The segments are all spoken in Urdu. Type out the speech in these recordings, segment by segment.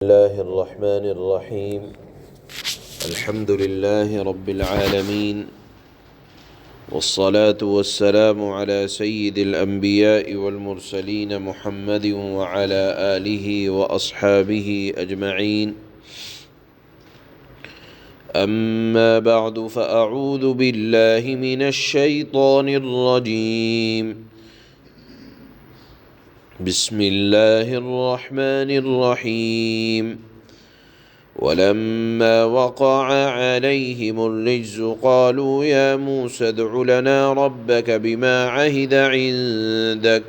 الله الرحمن الرحيم. الحمد لله رب العالمين، والصلاة والسلام على سيد الأنبياء والمرسلين محمد وعلى آله وأصحابه أجمعين. أما بعد، فأعوذ بالله من الشيطان الرجيم. بسم الله الرحمن الرحيم. ولما وقع عليهم الرجز قالوا يا موسى ادع لنا ربك بما عهد عندك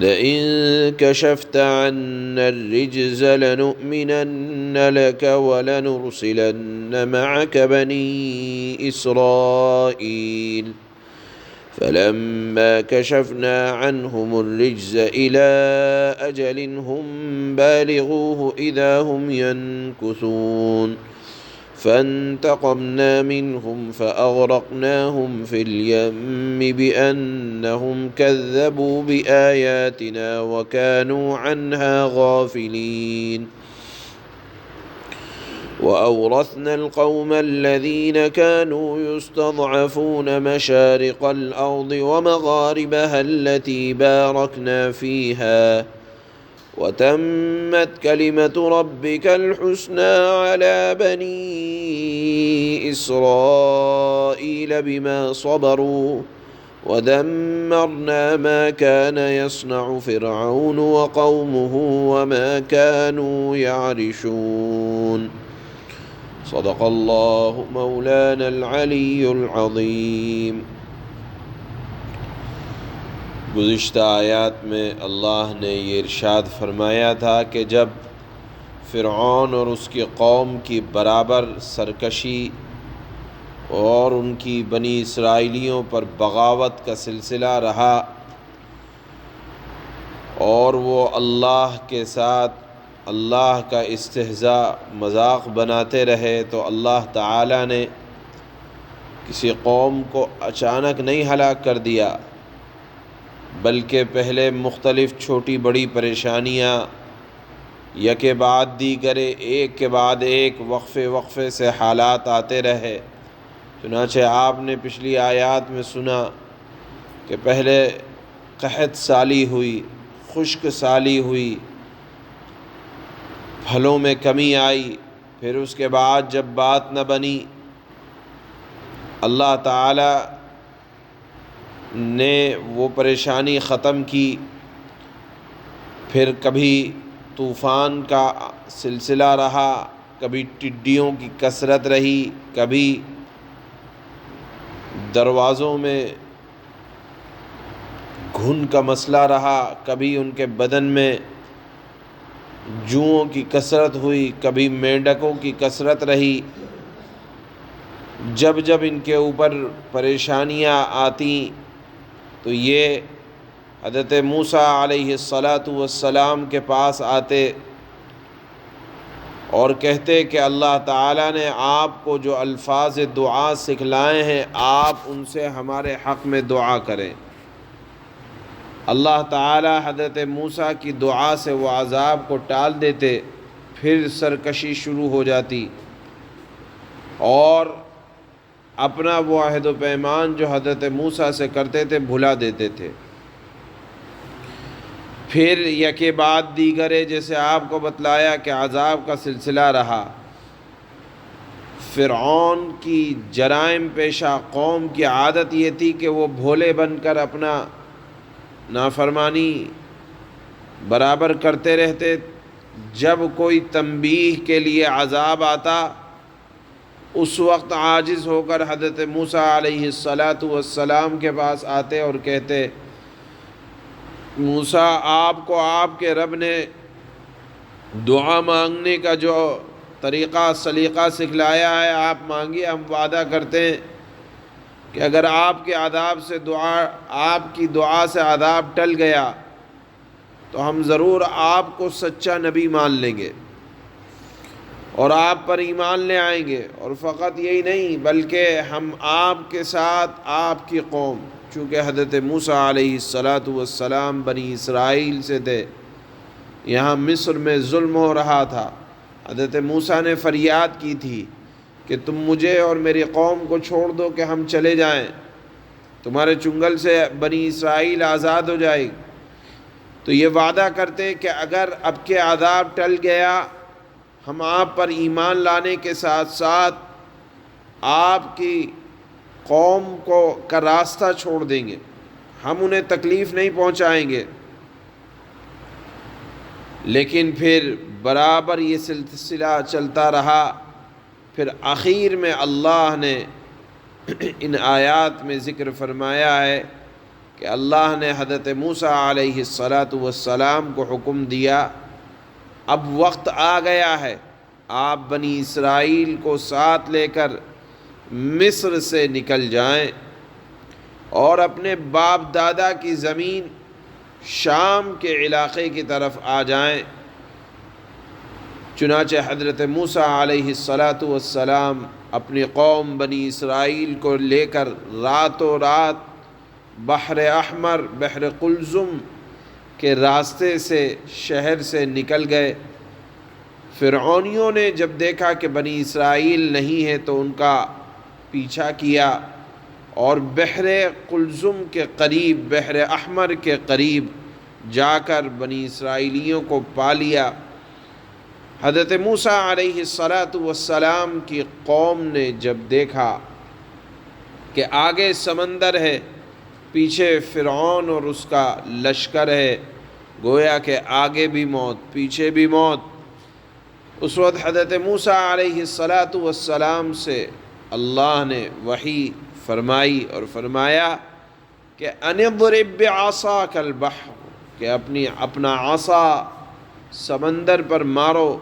لئن كشفت عنا الرجز لنؤمنن لك ولنرسلن معك بني إسرائيل فلما كشفنا عنهم الرجز إلى أجل هم بالغوه إذا هم ينكثون فانتقمنا منهم فأغرقناهم في اليم بأنهم كذبوا بآياتنا وكانوا عنها غافلين. وأورثنا القوم الذين كانوا يستضعفون مشارق الأرض ومغاربها التي باركنا فيها وتمت كلمة ربك الحسنى على بني إسرائيل بما صبروا ودمرنا ما كان يصنع فرعون وقومه وما كانوا يعرشون. صدق اللہ مولانا العلی العظیم. گزشتہ آیات میں اللہ نے یہ ارشاد فرمایا تھا کہ جب فرعون اور اس کی قوم کی برابر سرکشی اور ان کی بنی اسرائیلیوں پر بغاوت کا سلسلہ رہا اور وہ اللہ کے ساتھ اللہ کا استہزاء مذاق بناتے رہے تو اللہ تعالیٰ نے کسی قوم کو اچانک نہیں ہلاک کر دیا، بلکہ پہلے مختلف چھوٹی بڑی پریشانیاں یکے بعد دیگرے ایک کے بعد ایک وقفے سے حالات آتے رہے. چنانچہ آپ نے پچھلی آیات میں سنا کہ پہلے قحط سالی ہوئی، خشک سالی ہوئی، پھلوں میں کمی آئی، پھر اس کے بعد جب بات نہ بنی اللہ تعالی نے وہ پریشانی ختم کی. پھر کبھی طوفان کا سلسلہ رہا، کبھی ٹڈیوں کی کثرت رہی، کبھی دروازوں میں گھن کا مسئلہ رہا، کبھی ان کے بدن میں جوؤں کی کثرت ہوئی، کبھی مینڈکوں کی کثرت رہی. جب جب ان کے اوپر پریشانیاں آتیں تو یہ حضرت موسیٰ علیہ السلام کے پاس آتے اور کہتے کہ اللہ تعالیٰ نے آپ کو جو الفاظ دعا سکھلائے ہیں آپ ان سے ہمارے حق میں دعا کریں. اللہ تعالی حضرت موسیٰ کی دعا سے وہ عذاب کو ٹال دیتے، پھر سرکشی شروع ہو جاتی اور اپنا وہ عہد و پیمان جو حضرت موسیٰ سے کرتے تھے بھلا دیتے تھے. پھر یکے بعد دیگرے جیسے آپ کو بتلایا کہ عذاب کا سلسلہ رہا. فرعون کی جرائم پیشہ قوم کی عادت یہ تھی کہ وہ بھولے بن کر اپنا نافرمانی برابر کرتے رہتے. جب کوئی تنبیہ کے لیے عذاب آتا اس وقت عاجز ہو کر حضرت موسیٰ علیہ السلام کے پاس آتے اور کہتے موسیٰ آپ کو آپ کے رب نے دعا مانگنے کا جو طریقہ سلیقہ سکھلایا ہے آپ مانگیے، ہم وعدہ کرتے ہیں کہ اگر آپ کے عذاب سے آپ کی دعا سے عذاب ٹل گیا تو ہم ضرور آپ کو سچا نبی مان لیں گے اور آپ پر ایمان لے آئیں گے. اور فقط یہی نہیں بلکہ ہم آپ کے ساتھ آپ کی قوم، چونکہ حضرت موسیٰ علیہ السلام بنی اسرائیل سے تھے یہاں مصر میں ظلم ہو رہا تھا، حضرت موسیٰ نے فریاد کی تھی کہ تم مجھے اور میری قوم کو چھوڑ دو کہ ہم چلے جائیں، تمہارے چنگل سے بنی اسرائیل آزاد ہو جائے۔ تو یہ وعدہ کرتے کہ اگر اب کے عذاب ٹل گیا، ہم آپ پر ایمان لانے کے ساتھ ساتھ آپ کی قوم کا راستہ چھوڑ دیں گے، ہم انہیں تکلیف نہیں پہنچائیں گے۔ لیکن پھر برابر یہ سلسلہ چلتا رہا، پھر آخر میں اللہ نے ان آیات میں ذکر فرمایا ہے کہ اللہ نے حضرت موسیٰ علیہ السلام کو حکم دیا، اب وقت آ گیا ہے، آپ بنی اسرائیل کو ساتھ لے کر مصر سے نکل جائیں اور اپنے باپ دادا کی زمین شام کے علاقے کی طرف آ جائیں۔ چنانچہ حضرت موسیٰ علیہ السلام اپنی قوم بنی اسرائیل کو لے کر راتوں رات بحر احمر، بحر قلزم کے راستے سے شہر سے نکل گئے۔ فرعونیوں نے جب دیکھا کہ بنی اسرائیل نہیں ہے تو ان کا پیچھا کیا اور بحر قلزم کے قریب، بحر احمر کے قریب جا کر بنی اسرائیلیوں کو پا لیا۔ حضرت موسیٰ علیہ السلام کی قوم نے جب دیکھا کہ آگے سمندر ہے، پیچھے فرعون اور اس کا لشکر ہے، گویا کہ آگے بھی موت پیچھے بھی موت، اس وقت حضرت موسیٰ علیہ السلام سے اللہ نے وحی فرمائی اور فرمایا کہ ان اضرب بعصاک البحر، کہ اپنا عصا سمندر پر مارو۔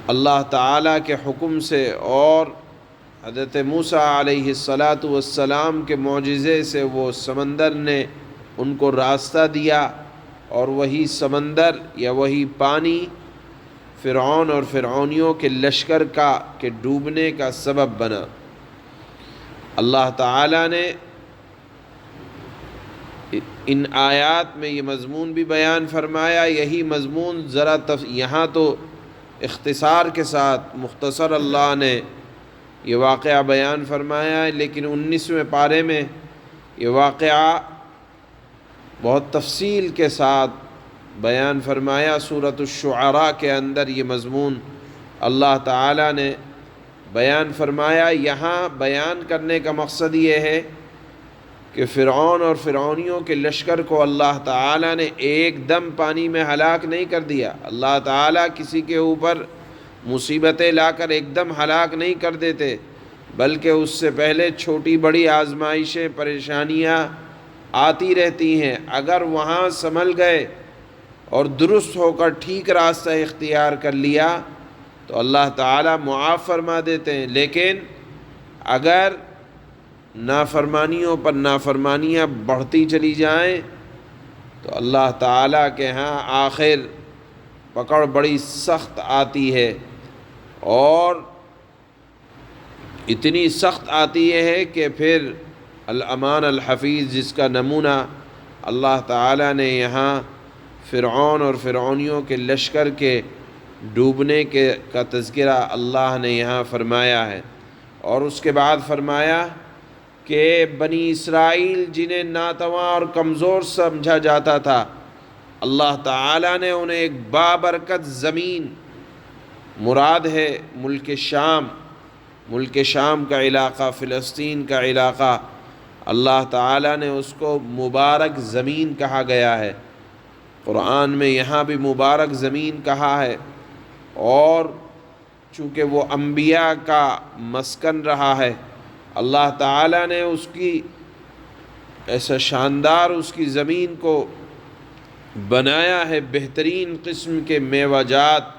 اللہ تعالیٰ کے حکم سے اور حضرت موسیٰ علیہ السلام کے معجزے سے وہ سمندر نے ان کو راستہ دیا، اور وہی سمندر یا وہی پانی فرعون اور فرعونیوں کے لشکر کے ڈوبنے کا سبب بنا۔ اللہ تعالیٰ نے ان آیات میں یہ مضمون بھی بیان فرمایا۔ یہی مضمون ذرا یہاں تو اختصار کے ساتھ مختصر اللہ نے یہ واقعہ بیان فرمایا ہے، لیکن 19ویں پارے میں یہ واقعہ بہت تفصیل کے ساتھ بیان فرمایا۔ سورۃ الشعراء کے اندر یہ مضمون اللہ تعالیٰ نے بیان فرمایا۔ یہاں بیان کرنے کا مقصد یہ ہے کہ فرعون اور فرعونیوں کے لشکر کو اللہ تعالیٰ نے ایک دم پانی میں ہلاک نہیں کر دیا۔ اللہ تعالیٰ کسی کے اوپر مصیبتیں لا کر ایک دم ہلاک نہیں کر دیتے، بلکہ اس سے پہلے چھوٹی بڑی آزمائشیں، پریشانیاں آتی رہتی ہیں۔ اگر وہاں سنبھل گئے اور درست ہو کر ٹھیک راستہ اختیار کر لیا تو اللہ تعالیٰ معاف فرما دیتے ہیں، لیکن اگر نافرمانیوں پر نافرمانیاں بڑھتی چلی جائیں تو اللہ تعالیٰ کے ہاں آخر پکڑ بڑی سخت آتی ہے، اور اتنی سخت آتی ہے کہ پھر الامان الحفیظ جس کا نمونہ اللہ تعالیٰ نے یہاں فرعون اور فرعونیوں کے لشکر کے ڈوبنے کا تذکرہ اللہ نے یہاں فرمایا ہے۔ اور اس کے بعد فرمایا کہ بنی اسرائیل جنہیں ناتواں اور کمزور سمجھا جاتا تھا، اللہ تعالیٰ نے انہیں ایک بابرکت زمین، مراد ہے ملک شام کا علاقہ، فلسطین کا علاقہ، اللہ تعالیٰ نے اس کو مبارک زمین کہا گیا ہے۔ قرآن میں یہاں بھی مبارک زمین کہا ہے، اور چونکہ وہ انبیاء کا مسکن رہا ہے، اللہ تعالیٰ نے اس کی ایسا شاندار اس کی زمین کو بنایا ہے، بہترین قسم کے میوہ جات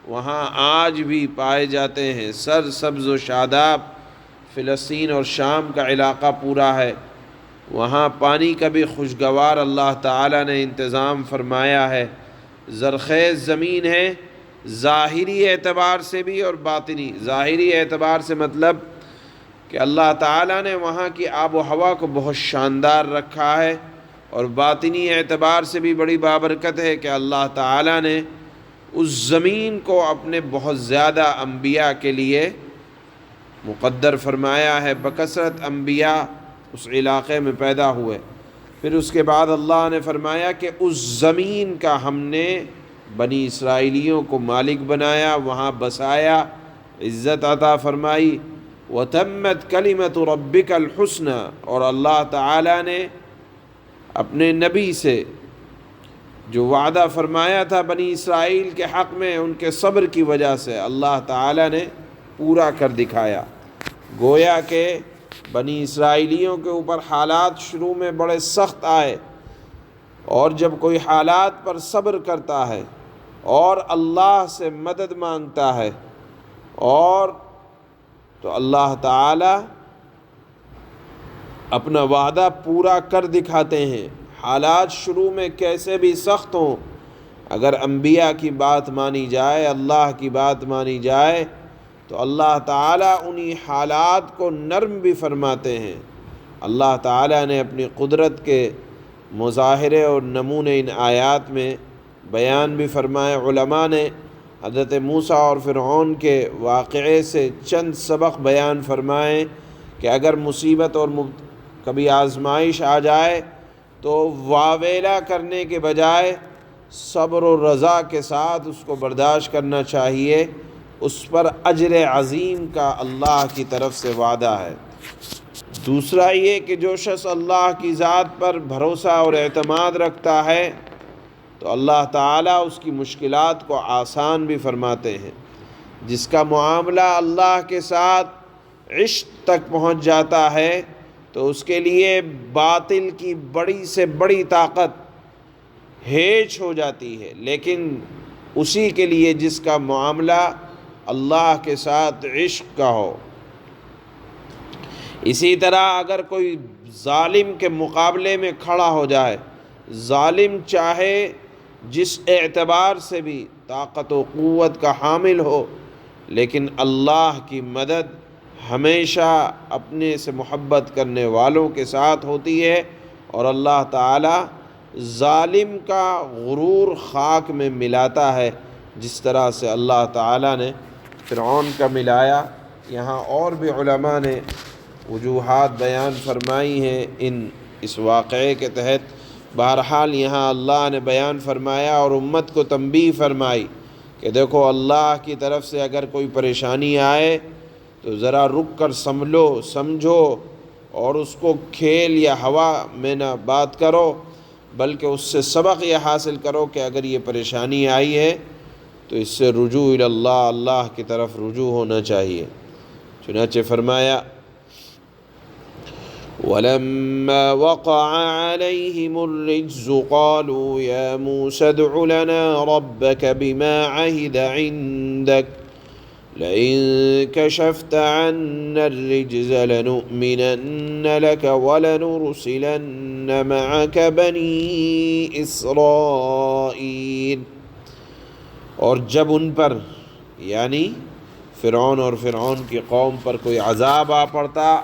وہاں آج بھی پائے جاتے ہیں، سر سبز و شاداب فلسطین اور شام کا علاقہ پورا ہے۔ وہاں پانی کا بھی خوشگوار اللہ تعالیٰ نے انتظام فرمایا ہے، زرخیز زمین ہے، ظاہری اعتبار سے بھی اور باطنی۔ ظاہری اعتبار سے مطلب کہ اللہ تعالیٰ نے وہاں کی آب و ہوا کو بہت شاندار رکھا ہے، اور باطنی اعتبار سے بھی بڑی بابرکت ہے کہ اللہ تعالیٰ نے اس زمین کو اپنے بہت زیادہ انبیاء کے لیے مقدر فرمایا ہے، بکثرت انبیاء اس علاقے میں پیدا ہوئے۔ پھر اس کے بعد اللہ نے فرمایا کہ اس زمین کا ہم نے بنی اسرائیلیوں کو مالک بنایا، وہاں بسایا، عزت عطا فرمائی۔ وَتَمَّتْ كَلِمَةُ رَبِّكَ الْحُسْنَى، اور اللہ تعالیٰ نے اپنے نبی سے جو وعدہ فرمایا تھا بنی اسرائیل کے حق میں، ان کے صبر کی وجہ سے اللہ تعالیٰ نے پورا کر دکھایا۔ گویا کہ بنی اسرائیلیوں کے اوپر حالات شروع میں بڑے سخت آئے، اور جب کوئی حالات پر صبر کرتا ہے اور اللہ سے مدد مانگتا ہے اور تو اللہ تعالی اپنا وعدہ پورا کر دکھاتے ہیں۔ حالات شروع میں کیسے بھی سخت ہوں، اگر انبیاء کی بات مانی جائے، اللہ کی بات مانی جائے، تو اللہ تعالیٰ انہی حالات کو نرم بھی فرماتے ہیں۔ اللہ تعالیٰ نے اپنی قدرت کے مظاہرے اور نمونے ان آیات میں بیان بھی فرمائے۔ علماء نے حضرت موسیٰ اور فرعون کے واقعے سے چند سبق بیان فرمائے کہ اگر مصیبت اور کبھی آزمائش آ جائے تو واویلا کرنے کے بجائے صبر و رضا کے ساتھ اس کو برداشت کرنا چاہیے، اس پر اجر عظیم کا اللہ کی طرف سے وعدہ ہے۔ دوسرا یہ کہ جو شخص اللہ کی ذات پر بھروسہ اور اعتماد رکھتا ہے تو اللہ تعالیٰ اس کی مشکلات کو آسان بھی فرماتے ہیں۔ جس کا معاملہ اللہ کے ساتھ عشق تک پہنچ جاتا ہے تو اس کے لیے باطل کی بڑی سے بڑی طاقت ہیچ ہو جاتی ہے، لیکن اسی کے لیے جس کا معاملہ اللہ کے ساتھ عشق کا ہو۔ اسی طرح اگر کوئی ظالم کے مقابلے میں کھڑا ہو جائے، ظالم چاہے جس اعتبار سے بھی طاقت و قوت کا حامل ہو، لیکن اللہ کی مدد ہمیشہ اپنے سے محبت کرنے والوں کے ساتھ ہوتی ہے، اور اللہ تعالی ظالم کا غرور خاک میں ملاتا ہے، جس طرح سے اللہ تعالی نے فرعون کا ملایا۔ یہاں اور بھی علماء نے وجوہات بیان فرمائی ہیں اس واقعے کے تحت۔ بہرحال یہاں اللہ نے بیان فرمایا اور امت کو تنبیہ فرمائی کہ دیکھو اللہ کی طرف سے اگر کوئی پریشانی آئے تو ذرا رک کر سمجھو اور اس کو کھیل یا ہوا میں نہ بات کرو، بلکہ اس سے سبق یہ حاصل کرو کہ اگر یہ پریشانی آئی ہے تو اس سے رجوع اللہ، اللہ کی طرف رجوع ہونا چاہیے۔ چنانچہ فرمایا وَلَمَّا وَقَعَ عَلَيْهِمُ الرِّجْزُ قَالُوا يَا مُوسَى ادْعُ لَنَا رَبَّكَ بِمَا عَهِدَ عِندَكَ لَئِن كَشَفْتَ عَنَّا الرِّجْزَ لَنُؤْمِنَنَّ لَكَ وَلَنُرْسِلَنَّ مَعَكَ بَنِي إِسْرَائِيلَ۔ اور جب ان پر یعنی فرعون اور فرعون کی قوم پر کوئی عذاب آ پڑتا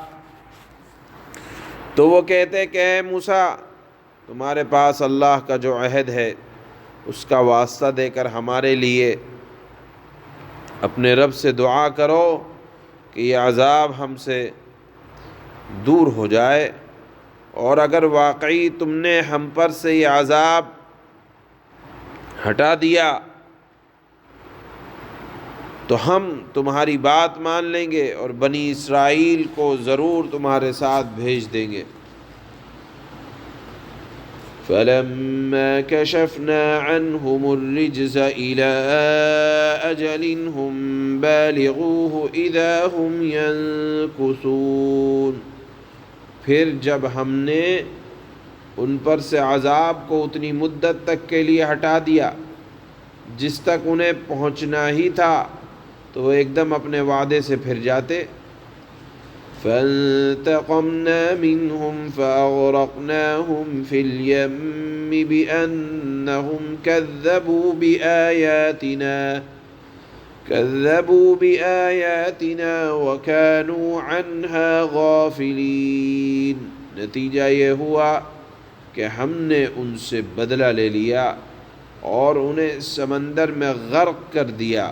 تو وہ کہتے کہ اے موسیٰ، تمہارے پاس اللہ کا جو عہد ہے اس کا واسطہ دے کر ہمارے لیے اپنے رب سے دعا کرو کہ یہ عذاب ہم سے دور ہو جائے، اور اگر واقعی تم نے ہم پر سے یہ عذاب ہٹا دیا تو ہم تمہاری بات مان لیں گے اور بنی اسرائیل کو ضرور تمہارے ساتھ بھیج دیں گے۔ فَلَمَّا كَشَفْنَا عَنْهُمُ الرِّجْزَ إِلَىٰ أَجَلٍ هُمْ بَالِغُوهُ إِذَا هُمْ يَنكُثُونَ، پھر جب ہم نے ان پر سے عذاب کو اتنی مدت تک کے لیے ہٹا دیا جس تک انہیں پہنچنا ہی تھا، تو وہ ایک دم اپنے وعدے سے پھر جاتے۔ فَانْتَقَمْنَا مِنْهُمْ فَأَغْرَقْنَاهُمْ فِي الْيَمِّ بِأَنَّهُمْ كَذَّبُوا بِآيَاتِنَا وَكَانُوا عَنْهَا غَافِلِينَ۔ نتیجہ یہ ہوا کہ ہم نے ان سے بدلہ لے لیا اور انہیں سمندر میں غرق کر دیا۔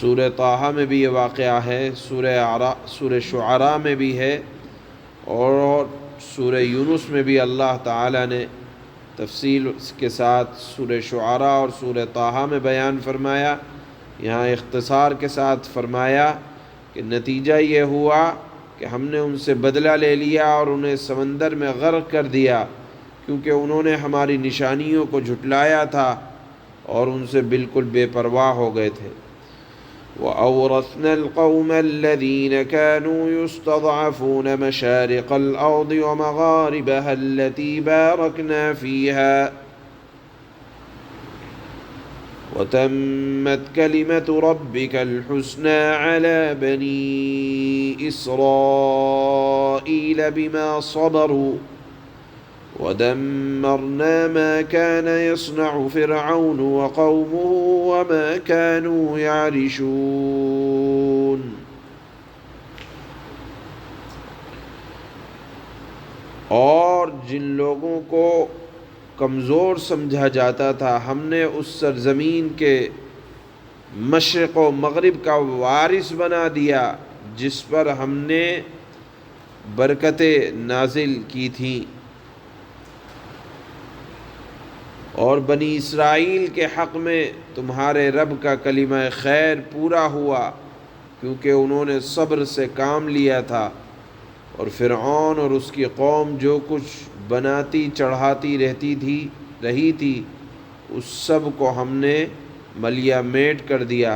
سورہ طٰہٰ میں بھی یہ واقعہ ہے، سورہ شعراء میں بھی ہے، اور سورہ یونس میں بھی اللہ تعالیٰ نے تفصیل کے ساتھ سورہ شعراء اور سورہ طٰہٰ میں بیان فرمایا۔ یہاں اختصار کے ساتھ فرمایا کہ نتیجہ یہ ہوا کہ ہم نے ان سے بدلہ لے لیا اور انہیں سمندر میں غرق کر دیا، کیونکہ انہوں نے ہماری نشانیوں کو جھٹلایا تھا اور ان سے بالکل بے پرواہ ہو گئے تھے۔ وَأَوْرَثْنَا الْقَوْمَ الَّذِينَ كَانُوا يُسْتَضْعَفُونَ مَشَارِقَ الْأَرْضِ وَمَغَارِبَهَا الَّتِي بَارَكْنَا فِيهَا وَتَمَّتْ كَلِمَةُ رَبِّكَ الْحُسْنَى عَلَى بَنِي إِسْرَائِيلَ بِمَا صَبَرُوا وَدَمَّرْنَا مَا كَانَ يَصْنَعُ فِرْعَوْنُ وَقَوْمُهُ وَمَا كَانُوا يَعْرِشُونَ۔ اور جن لوگوں کو کمزور سمجھا جاتا تھا ہم نے اس سرزمین کے مشرق و مغرب کا وارث بنا دیا جس پر ہم نے برکتیں نازل کی تھیں، اور بنی اسرائیل کے حق میں تمہارے رب کا کلمہ خیر پورا ہوا کیونکہ انہوں نے صبر سے کام لیا تھا، اور فرعون اور اس کی قوم جو کچھ بناتی چڑھاتی رہی تھی اس سب کو ہم نے ملیا میٹ کر دیا،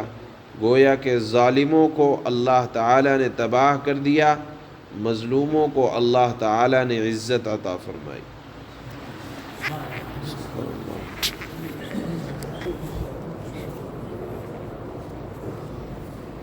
گویا کہ ظالموں کو اللہ تعالیٰ نے تباہ کر دیا، مظلوموں کو اللہ تعالیٰ نے عزت عطا فرمائی۔